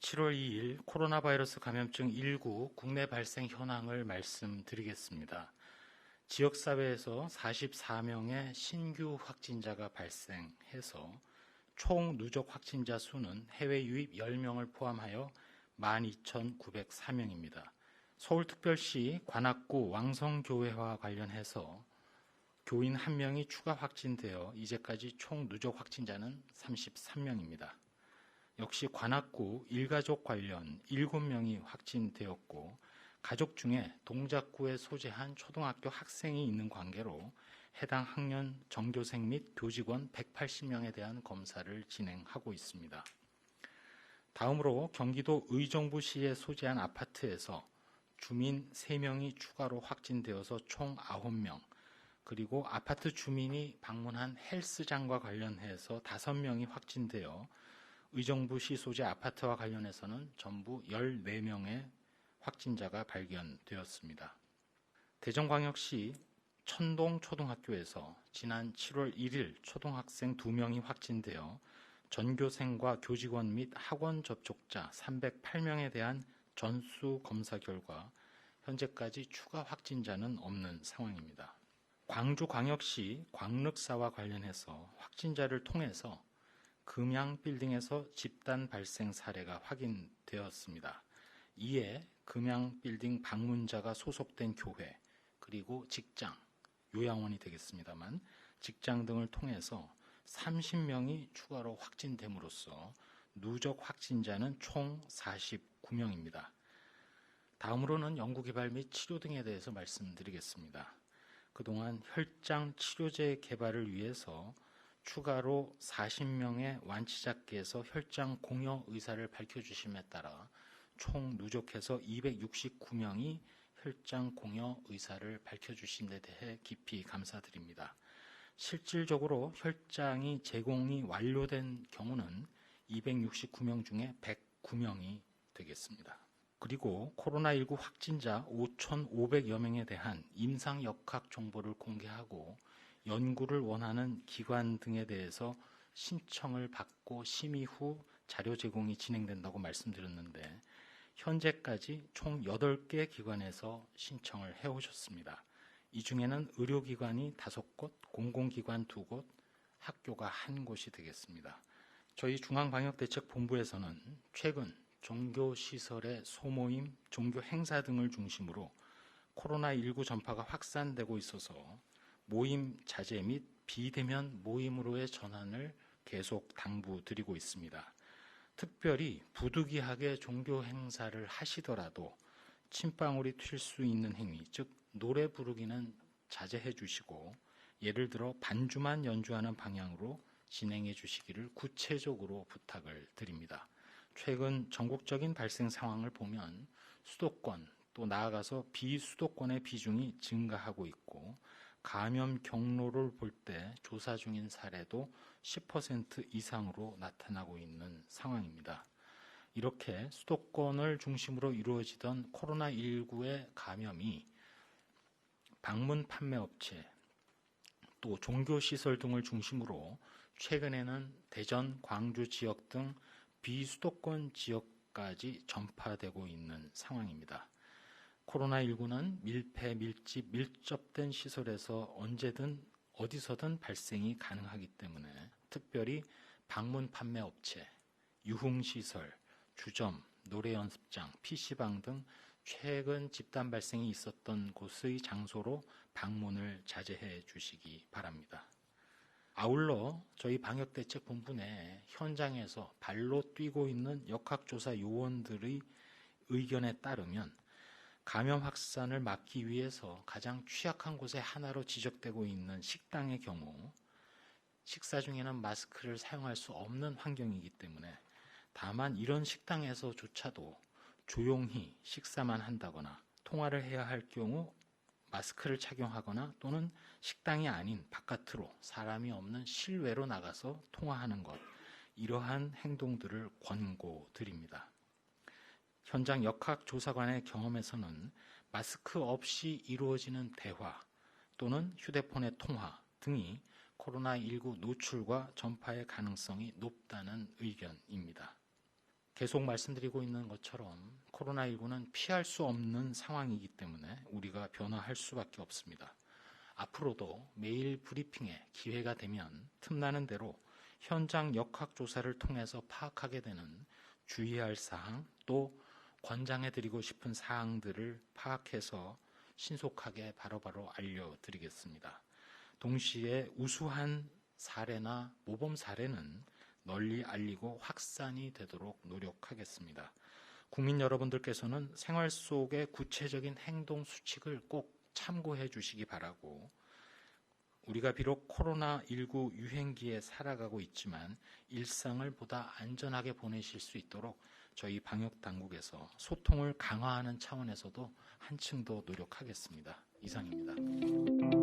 (7월 2일) 코로나 바이러스 감염증 19 국내 발생 현황을 말씀드리겠습니다. 지역사회에서 44명의 신규 확진자가 발생해서 총 누적 확진자 수는 해외 유입 10명을 포함하여 12,904명입니다. 서울특별시 관악구 왕성교회와 관련해서 교인 1명이 추가 확진되어 이제까지 총 누적 확진자는 33명입니다. 역시 관악구 일가족 관련 7명이 확진되었고 가족 중에 동작구에 소재한 초등학교 학생이 있는 관계로 해당 학년 전교생 및 교직원 180명에 대한 검사를 진행하고 있습니다. 다음으로 경기도 의정부시에 소재한 아파트에서 주민 3명이 추가로 확진되어서 총 9명, 그리고 아파트 주민이 방문한 헬스장과 관련해서 5명이 확진되어 의정부시 소재 아파트와 관련해서는 전부 14명의 확진자가 발견되었습니다. 대전광역시 천동초등학교에서 지난 7월 1일 초등학생 2명이 확진되어 전교생과 교직원 및 학원 접촉자 308명에 대한 전수 검사 결과 현재까지 추가 확진자는 없는 상황입니다. 광주광역시 광륵사와 관련해서 확진자를 통해서 금양빌딩에서 집단 발생 사례가 확인되었습니다. 이에 금양빌딩 방문자가 소속된 교회, 그리고 직장, 요양원이 되겠습니다만 직장 등을 통해서 30명이 추가로 확진됨으로써 누적 확진자는 총 49명입니다. 다음으로는 연구개발 및 치료 등에 대해서 말씀드리겠습니다. 그동안 혈장 치료제 개발을 위해서 추가로 40명의 완치자께서 혈장 공여 의사를 밝혀주심에 따라 총 누적해서 269명이 혈장 공여 의사를 밝혀주신 데 대해 깊이 감사드립니다. 실질적으로 혈장이 제공이 완료된 경우는 269명 중에 109명이 되겠습니다. 그리고 코로나19 확진자 5,500여 명에 대한 임상 역학 정보를 공개하고 연구를 원하는 기관 등에 대해서 신청을 받고 심의 후 자료 제공이 진행된다고 말씀드렸는데 현재까지 총 8개 기관에서 신청을 해오셨습니다. 이 중에는 의료기관이 5곳, 공공기관 2곳, 학교가 1곳이 되겠습니다. 저희 중앙방역대책본부에서는 최근 종교시설의 소모임, 종교 행사 등을 중심으로 코로나19 전파가 확산되고 있어서 모임 자제 및 비대면 모임으로의 전환을 계속 당부드리고 있습니다. 특별히 부득이하게 종교 행사를 하시더라도 침방울이 튈 수 있는 행위, 즉 노래 부르기는 자제해 주시고 예를 들어 반주만 연주하는 방향으로 진행해 주시기를 구체적으로 부탁을 드립니다. 최근 전국적인 발생 상황을 보면 수도권 또 나아가서 비수도권의 비중이 증가하고 있고 감염 경로를 볼 때 조사 중인 사례도 10% 이상으로 나타나고 있는 상황입니다. 이렇게 수도권을 중심으로 이루어지던 코로나19의 감염이 방문 판매업체 또 종교시설 등을 중심으로 최근에는 대전, 광주 지역 등 비수도권 지역까지 전파되고 있는 상황입니다. 코로나19는 밀폐, 밀집, 밀접된 시설에서 언제든 어디서든 발생이 가능하기 때문에 특별히 방문 판매 업체, 유흥시설, 주점, 노래연습장, PC방 등 최근 집단 발생이 있었던 곳의 장소로 방문을 자제해 주시기 바랍니다. 아울러 저희 방역대책본부 내 현장에서 발로 뛰고 있는 역학조사 요원들의 의견에 따르면 감염 확산을 막기 위해서 가장 취약한 곳의 하나로 지적되고 있는 식당의 경우 식사 중에는 마스크를 사용할 수 없는 환경이기 때문에 다만 이런 식당에서조차도 조용히 식사만 한다거나 통화를 해야 할 경우 마스크를 착용하거나 또는 식당이 아닌 바깥으로 사람이 없는 실외로 나가서 통화하는 것, 이러한 행동들을 권고드립니다. 현장 역학조사관의 경험에서는 마스크 없이 이루어지는 대화 또는 휴대폰의 통화 등이 코로나19 노출과 전파의 가능성이 높다는 의견입니다. 계속 말씀드리고 있는 것처럼 코로나19는 피할 수 없는 상황이기 때문에 우리가 변화할 수밖에 없습니다. 앞으로도 매일 브리핑에 기회가 되면 틈나는 대로 현장 역학조사를 통해서 파악하게 되는 주의할 사항, 또 권장해드리고 싶은 사항들을 파악해서 신속하게 바로바로 알려드리겠습니다. 동시에 우수한 사례나 모범 사례는 널리 알리고 확산이 되도록 노력하겠습니다. 국민 여러분들께서는 생활 속의 구체적인 행동 수칙을 꼭 참고해 주시기 바라고, 우리가 비록 코로나19 유행기에 살아가고 있지만 일상을 보다 안전하게 보내실 수 있도록 저희 방역당국에서 소통을 강화하는 차원에서도 한층 더 노력하겠습니다. 이상입니다.